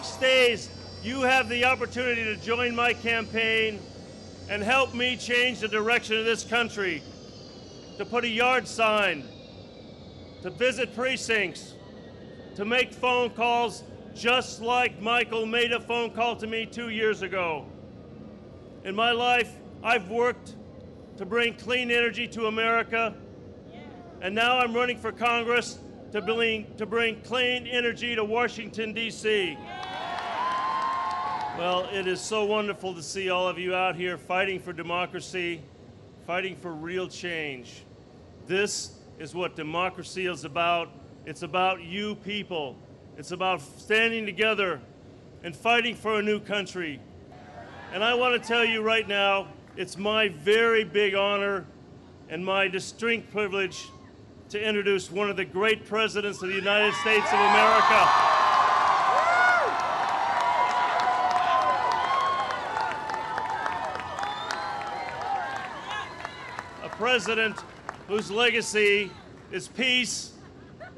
next days, you have the opportunity to join my campaign and help me change the direction of this country, to put a yard sign, to visit precincts, to make phone calls just like Michael made a phone call to me 2 years ago. In my life, I've worked to bring clean energy to America, and now I'm running for Congress to bring clean energy to Washington, D.C. Well, it is so wonderful to see all of you out here fighting for democracy, fighting for real change. This is what democracy is about. It's about you people. It's about standing together and fighting for a new country. And I want to tell you right now, it's my very big honor and my distinct privilege to introduce one of the great presidents of the United States of America. A president whose legacy is peace,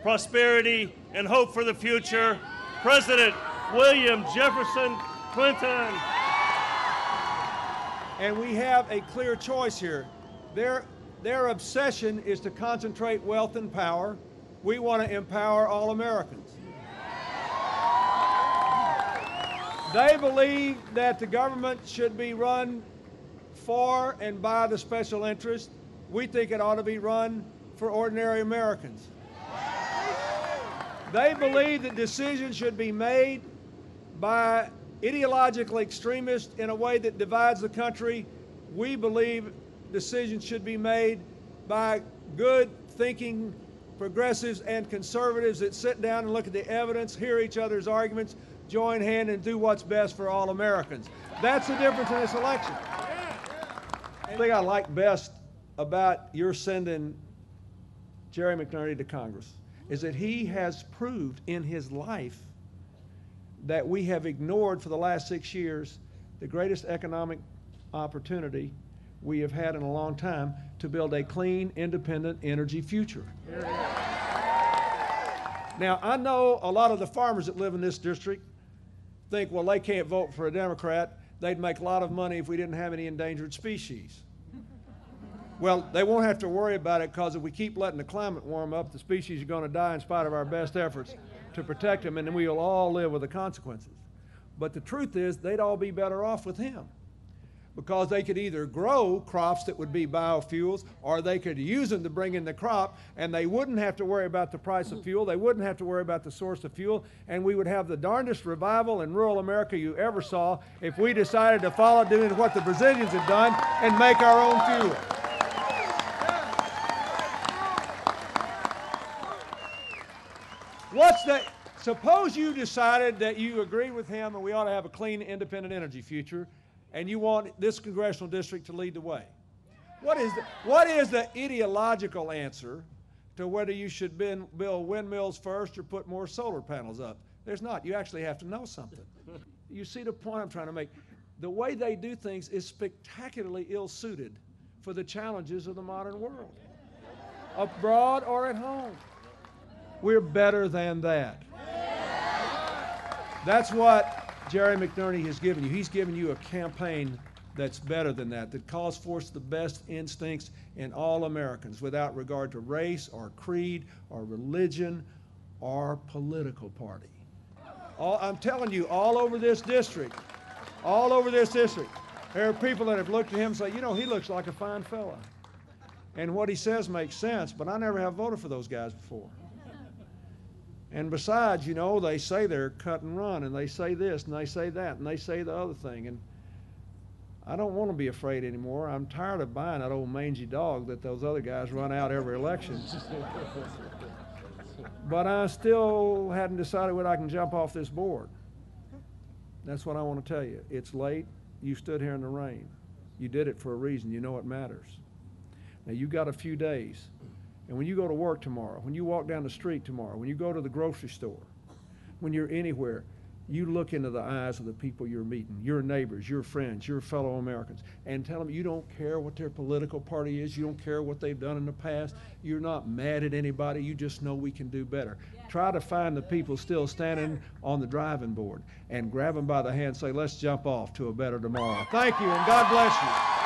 prosperity, and hope for the future, President William Jefferson Clinton. And we have a clear choice here. Their obsession is to concentrate wealth and power. We want to empower all Americans. They believe that the government should be run for and by the special interest. We think it ought to be run for ordinary Americans. They believe that decisions should be made by ideologically extremists in a way that divides the country. We believe decisions should be made by good thinking progressives and conservatives that sit down and look at the evidence, hear each other's arguments, join hand and do what's best for all Americans. That's the difference in this election. The thing I like best about your sending Jerry McNerney to Congress is that he has proved in his life that we have ignored for the last 6 years the greatest economic opportunity we have had in a long time to build a clean, independent energy future. Now, I know a lot of the farmers that live in this district think, well, they can't vote for a Democrat. They'd make a lot of money if we didn't have any endangered species. Well, they won't have to worry about it, because if we keep letting the climate warm up, the species are going to die in spite of our best efforts to protect them, and then we will all live with the consequences. But the truth is, they'd all be better off with him, because they could either grow crops that would be biofuels, or they could use them to bring in the crop, and they wouldn't have to worry about the price of fuel, they wouldn't have to worry about the source of fuel, and we would have the darndest revival in rural America you ever saw if we decided to follow doing what the Brazilians had done and make our own fuel. Suppose you decided that you agree with him and we ought to have a clean, independent energy future, and you want this congressional district to lead the way. What is the ideological answer to whether you should build windmills first or put more solar panels up? There's not. You actually have to know something. You see the point I'm trying to make? The way they do things is spectacularly ill-suited for the challenges of the modern world, abroad or at home. We're better than that. That's what Jerry McNerney has given you. He's given you a campaign that's better than that calls forth the best instincts in all Americans without regard to race or creed or religion or political party. I'm telling you, all over this district, there are people that have looked at him and say, you know, he looks like a fine fella. And what he says makes sense, but I never have voted for those guys before. And besides, you know, they say they're cut and run, and they say this, and they say that, and they say the other thing. And I don't want to be afraid anymore. I'm tired of buying that old mangy dog that those other guys run out every election. But I still hadn't decided whether I can jump off this board. That's what I want to tell you. It's late. You stood here in the rain. You did it for a reason. You know it matters. Now, you've got a few days. And when you go to work tomorrow, when you walk down the street tomorrow, when you go to the grocery store, when you're anywhere, you look into the eyes of the people you're meeting, your neighbors, your friends, your fellow Americans, and tell them you don't care what their political party is, you don't care what they've done in the past, you're not mad at anybody, you just know we can do better. Try to find the people still standing on the driving board and grab them by the hand and say, let's jump off to a better tomorrow. Thank you, and God bless you.